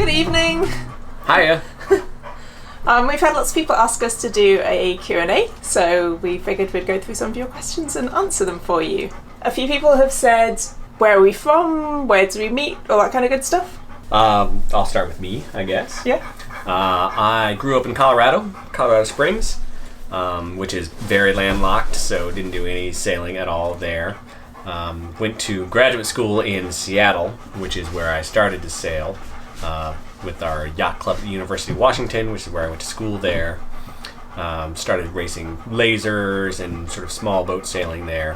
Good evening. Hiya. We've had lots of people ask us to do a Q&A, so we figured we'd go through some of your questions and answer them for you. A few people have said, where are we from, where did we meet, all that kind of good stuff. I'll start with me, I guess. Yeah. I grew up in Colorado Springs, which is very landlocked, so didn't do any sailing at all there. Went to graduate school in Seattle, which is where I started to sail, with our yacht club at the University of Washington, which is where I went to school there. Started racing lasers and sort of small boat sailing there,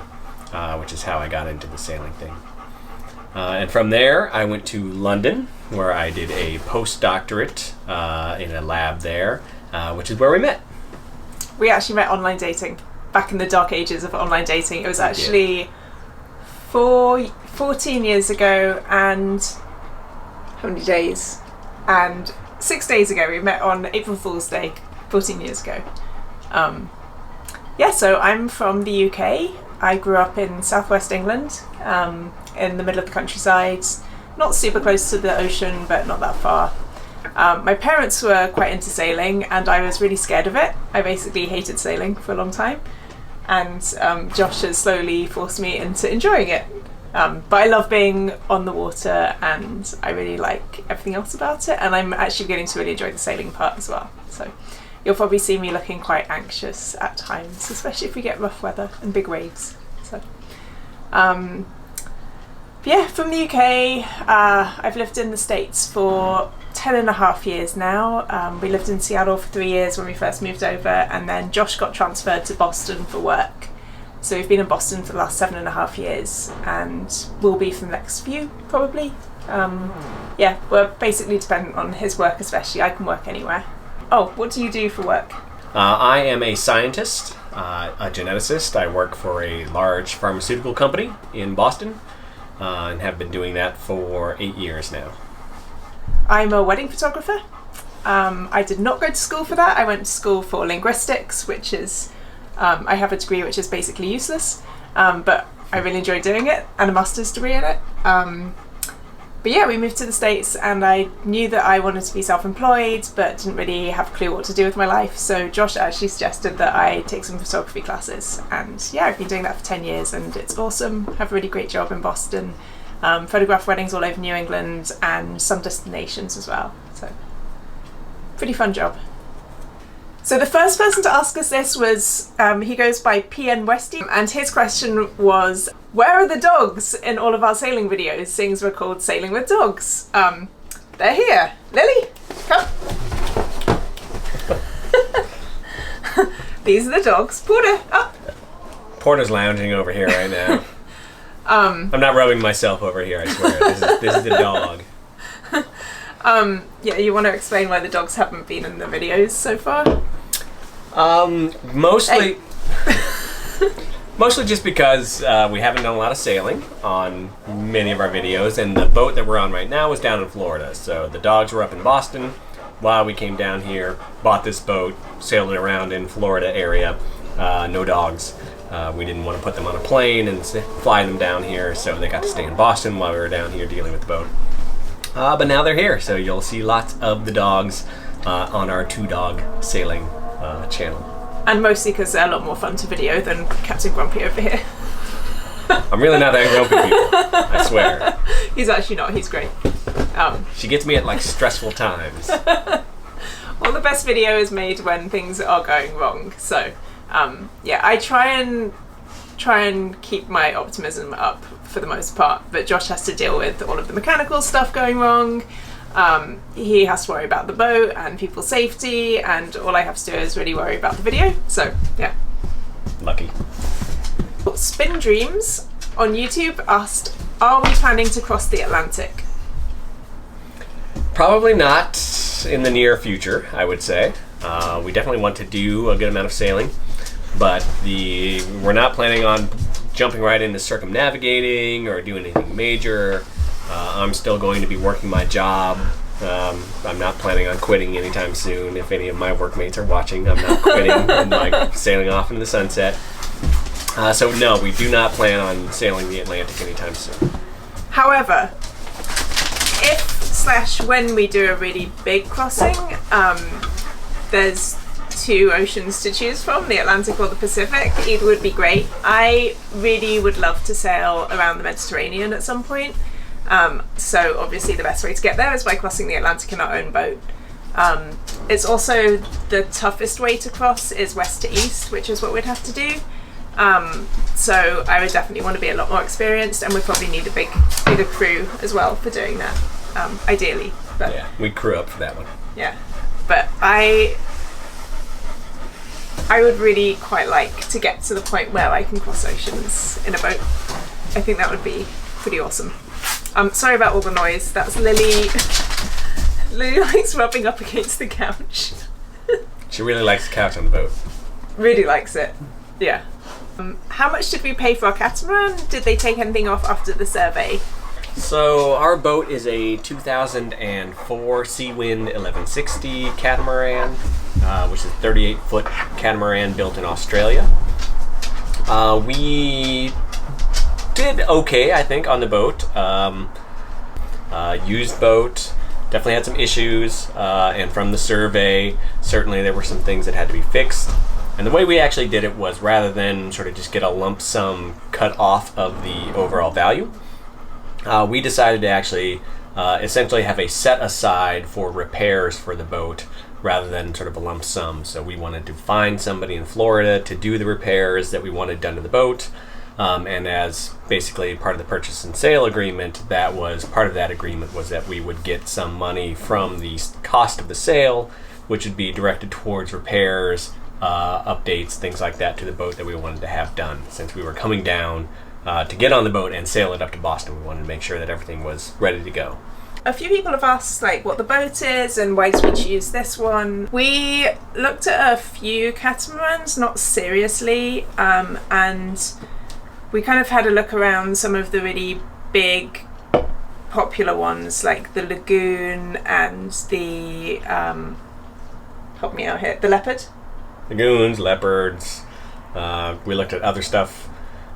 which is how I got into the sailing thing. And from there, I went to London, where I did a postdoctorate in a lab there, which is where we met. We actually met online dating, back in the dark ages of online dating. It was actually 14 years ago, and how many days? And 6 days ago. We met on April Fool's Day, 14 years ago. So I'm from the UK. I grew up in southwest England, in the middle of the countryside, not super close to the ocean, but not that far. My parents were quite into sailing, and I was really scared of it. I basically hated sailing for a long time, and Josh has slowly forced me into enjoying it. But I love being on the water, and I really like everything else about it, and I'm actually beginning to really enjoy the sailing part as well. So you'll probably see me looking quite anxious at times, especially if we get rough weather and big waves. So, from the UK, I've lived in the States for 10.5 years now. We lived in Seattle for 3 years when we first moved over, and then Josh got transferred to Boston for work. So we've been in Boston for the last 7.5 years, and will be for the next few, probably. We're basically dependent on his work, especially. I can work anywhere. Oh, what do you do for work? I am a scientist, a geneticist. I work for a large pharmaceutical company in Boston, and have been doing that for 8 years now. I'm a wedding photographer. I did not go to school for that. I went to school for linguistics, which is, I have a degree which is basically useless, but I really enjoy doing it, and a master's degree in it. We moved to the States, and I knew that I wanted to be self-employed, but didn't really have a clue what to do with my life. So Josh actually suggested that I take some photography classes, and I've been doing that for 10 years, and it's awesome. I have a really great job in Boston, photograph weddings all over New England, and some destinations as well. So pretty fun job. So the first person to ask us this was, he goes by PN Westy, and his question was, where are the dogs in all of our sailing videos, seeing as we're called Sailing with Dogs? They're here. Lily, come. These are the dogs. Porter, up. Porter's lounging over here right now. I'm not rubbing myself over here, I swear. This is the dog. You want to explain why the dogs haven't been in the videos so far? Mostly just because we haven't done a lot of sailing on many of our videos, and the boat that we're on right now is down in Florida. So the dogs were up in Boston while we came down here, bought this boat, sailed it around in Florida area. No dogs. We didn't want to put them on a plane and fly them down here, so they got to stay in Boston while we were down here dealing with the boat. But now they're here, so you'll see lots of the dogs on our 2-dog sailing channel. And mostly because they're a lot more fun to video than Captain Grumpy over here. I'm really not that grumpy, people. I swear. He's actually not. He's great. She gets me at stressful times. Well, the best video is made when things are going wrong. So, I try and keep my optimism up for the most part, but Josh has to deal with all of the mechanical stuff going wrong. He has to worry about the boat and people's safety, and all I have to do is really worry about the video. So, yeah. Lucky. Spin Dreams on YouTube asked, are we planning to cross the Atlantic? Probably not in the near future, I would say. We definitely want to do a good amount of sailing, but we're not planning on jumping right into circumnavigating or doing anything major. I'm still going to be working my job. I'm not planning on quitting anytime soon. If any of my workmates are watching, I'm not quitting and sailing off into the sunset. So no, we do not plan on sailing the Atlantic anytime soon. However, if slash when we do a really big crossing, there's two oceans to choose from, the Atlantic or the Pacific. Either would be great. I really would love to sail around the Mediterranean at some point. So obviously the best way to get there is by crossing the Atlantic in our own boat. It's also the toughest way to cross is west to east, which is what we'd have to do. So I would definitely want to be a lot more experienced, and we'd probably need a bigger crew as well for doing that, ideally. But yeah, we crew up for that one. Yeah, but I would really quite like to get to the point where I can cross oceans in a boat. I think that would be pretty awesome. Sorry about all the noise. That's Lily. Lily likes rubbing up against the couch. She really likes the couch on the boat. Really likes it. Yeah. How much did we pay for our catamaran? Did they take anything off after the survey? So our boat is a 2004 Seawind 1160 catamaran, which is a 38-foot catamaran built in Australia. We did okay, I think, on the boat. Used boat, definitely had some issues, and from the survey, certainly there were some things that had to be fixed. And the way we actually did it was, rather than sort of just get a lump sum cut off of the overall value, we decided to actually essentially have a set aside for repairs for the boat rather than sort of a lump sum. So we wanted to find somebody in Florida to do the repairs that we wanted done to the boat. And as basically part of the purchase and sale agreement, that was part of that agreement was that we would get some money from the cost of the sale, which would be directed towards repairs, updates, things like that to the boat that we wanted to have done. Since we were coming down to get on the boat and sail it up to Boston, we wanted to make sure that everything was ready to go. A few people have asked like what the boat is and why did we choose this one. We looked at a few catamarans, not seriously, and we kind of had a look around some of the really big popular ones like the Lagoon and the help me out here, the Leopard. Lagoons, Leopards. We looked at other stuff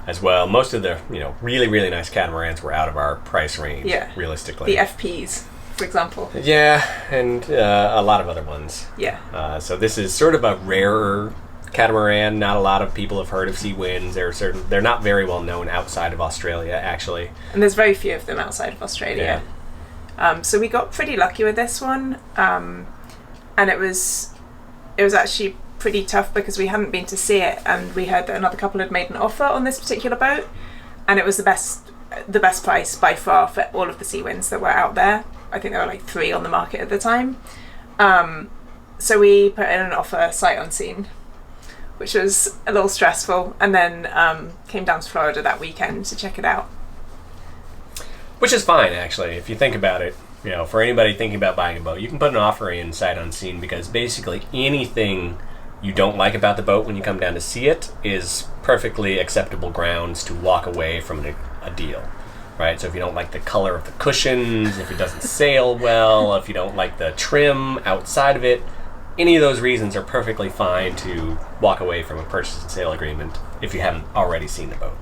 as well. Most of the really, really nice catamarans were out of our price range, realistically. The FPs, for example. Yeah, and a lot of other ones. Yeah. So this is sort of a rarer catamaran. Not a lot of people have heard of Seawinds. They're not very well known outside of Australia, actually. And there's very few of them outside of Australia. Yeah. So we got pretty lucky with this one, and it was actually pretty tough because we hadn't been to see it, and we heard that another couple had made an offer on this particular boat, and it was the best price by far for all of the Seawinds that were out there. I think there were like 3 on the market at the time. So we put in an offer sight unseen, which was a little stressful, and then came down to Florida that weekend to check it out. Which is fine, actually, if you think about it. For anybody thinking about buying a boat, you can put an offer in sight unseen, because basically anything you don't like about the boat when you come down to see it is perfectly acceptable grounds to walk away from a deal, right? So if you don't like the color of the cushions, if it doesn't sail well, if you don't like the trim outside of it, any of those reasons are perfectly fine to walk away from a purchase and sale agreement if you haven't already seen the boat.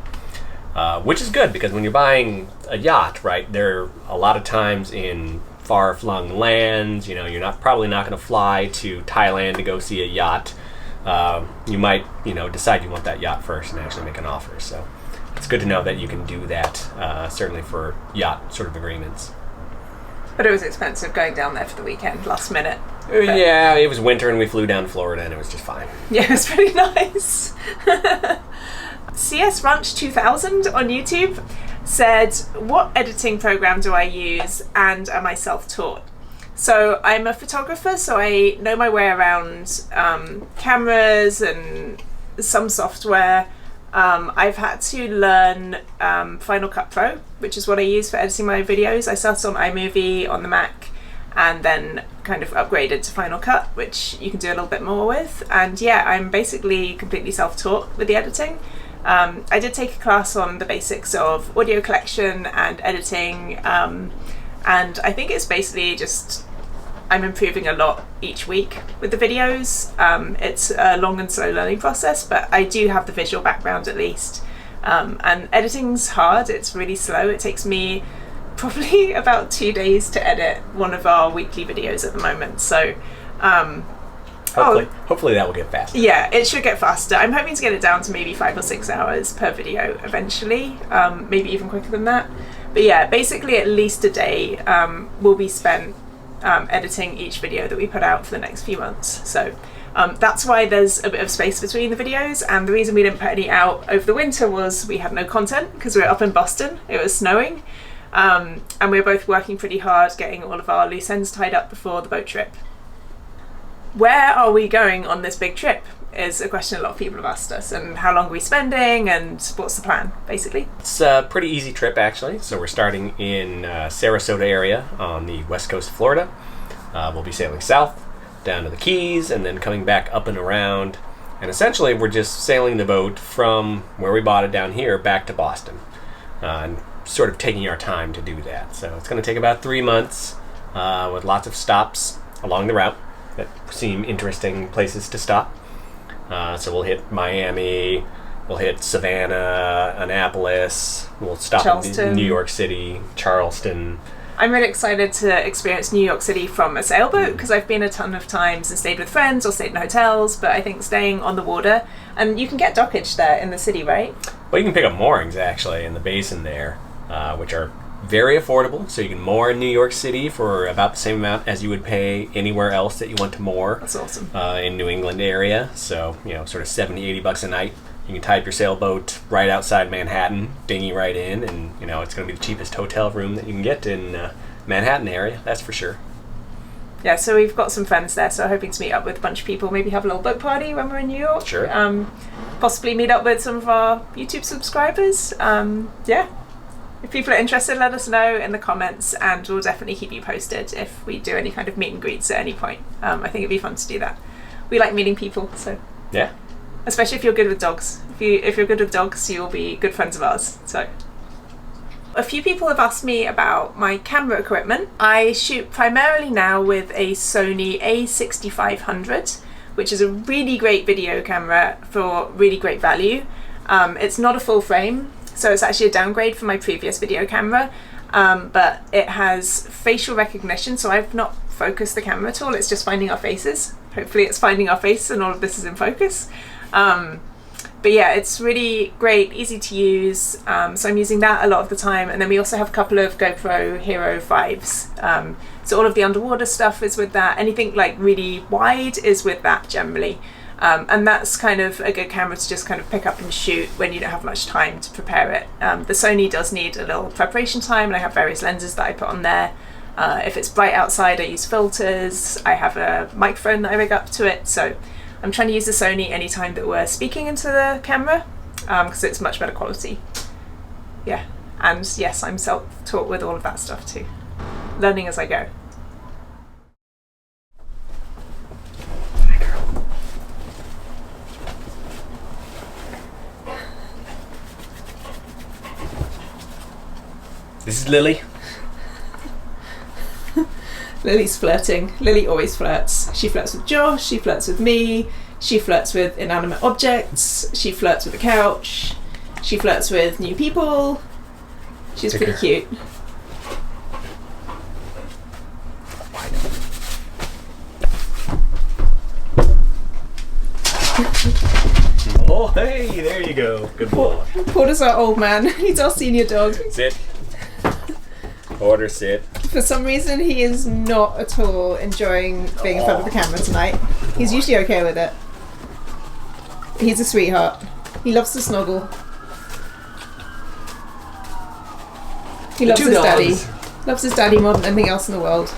Which is good, because when you're buying a yacht, right, there a lot of times in far-flung lands, you're probably not going to fly to Thailand to go see a yacht. You might, decide you want that yacht first and actually make an offer. So it's good to know that you can do that, certainly for yacht sort of agreements. But it was expensive going down there for the weekend, last minute. Yeah, it was winter and we flew down to Florida and it was just fine. Yeah, it was pretty nice. CS Ranch 2000 on YouTube said, what editing program do I use and am I self-taught? So I'm a photographer, so I know my way around cameras and some software. I've had to learn Final Cut Pro, which is what I use for editing my videos. I started on iMovie on the Mac and then kind of upgraded to Final Cut, which you can do a little bit more with. And yeah, I'm basically completely self-taught with the editing. I did take a class on the basics of audio collection and editing, and I think it's basically just I'm improving a lot each week with the videos. It's a long and slow learning process, but I do have the visual background at least. And editing's hard, it's really slow. It takes me probably about 2 days to edit one of our weekly videos at the moment. So hopefully that will get faster. Yeah, it should get faster. I'm hoping to get it down to maybe 5 or 6 hours per video eventually, maybe even quicker than that. But yeah, basically at least a day will be spent editing each video that we put out for the next few months. So that's why there's a bit of space between the videos, and the reason we didn't put any out over the winter was we had no content because we were up in Boston, it was snowing, and we were both working pretty hard getting all of our loose ends tied up before the boat trip. Where are we going on this big trip is a question a lot of people have asked us, and how long are we spending and what's the plan, basically. It's a pretty easy trip, actually. So we're starting in Sarasota area on the west coast of Florida. We'll be sailing south down to the Keys and then coming back up and around, and essentially we're just sailing the boat from where we bought it down here back to Boston, and sort of taking our time to do that. So it's going to take about 3 months with lots of stops along the route that seem interesting places to stop. So we'll hit Miami, we'll hit Savannah, Annapolis, we'll stop in New York City, Charleston. I'm really excited to experience New York City from a sailboat because I've been a ton of times and stayed with friends or stayed in hotels, but I think staying on the water, and you can get dockage there in the city, right? Well, you can pick up moorings actually in the basin there, which are very affordable. So you can moor in New York City for about the same amount as you would pay anywhere else that you want to moor. That's awesome. In New England area. So, you know, sort of $70-$80 a night. You can tie up your sailboat right outside Manhattan, dinghy right in, and, you know, it's going to be the cheapest hotel room that you can get in Manhattan area, that's for sure. Yeah, so we've got some friends there, so hoping to meet up with a bunch of people, maybe have a little boat party when we're in New York. Sure. Possibly meet up with some of our YouTube subscribers. Yeah. If people are interested, let us know in the comments, and we'll definitely keep you posted if we do any kind of meet and greets at any point. I think it'd be fun to do that. We like meeting people, so yeah. Especially if you're good with dogs. If you're good with dogs, you'll be good friends of ours. So, a few people have asked me about my camera equipment. I shoot primarily now with a Sony A6500, which is a really great video camera for really great value. It's not a full frame, so it's actually a downgrade from my previous video camera, but it has facial recognition, so I've not focused the camera at all, it's just finding our faces. Hopefully it's finding our face and all of this is in focus. But yeah, it's really great, easy to use, so I'm using that a lot of the time, and then we also have a couple of GoPro Hero 5s. So all of the underwater stuff is with that, anything like really wide is with that generally. And that's kind of a good camera to just kind of pick up and shoot when you don't have much time to prepare it. The Sony does need a little preparation time, and I have various lenses that I put on there. If it's bright outside, I use filters. I have a microphone that I rig up to it, so I'm trying to use the Sony anytime that we're speaking into the camera, because it's much better quality. Yeah, and yes, I'm self-taught with all of that stuff too. Learning as I go. This is Lily. Lily's flirting. Lily always flirts. She flirts with Josh, she flirts with me, she flirts with inanimate objects, she flirts with the couch, she flirts with new people. She's pretty cute. Oh, hey, there you go. Good boy. Porter's our old man. He's our senior dog. Sit. Porter, sit. For some reason, he is not at all enjoying being in front of the camera tonight. He's usually okay with it. He's a sweetheart. He loves to snuggle. He loves his daddy. Loves his daddy more than anything else in the world.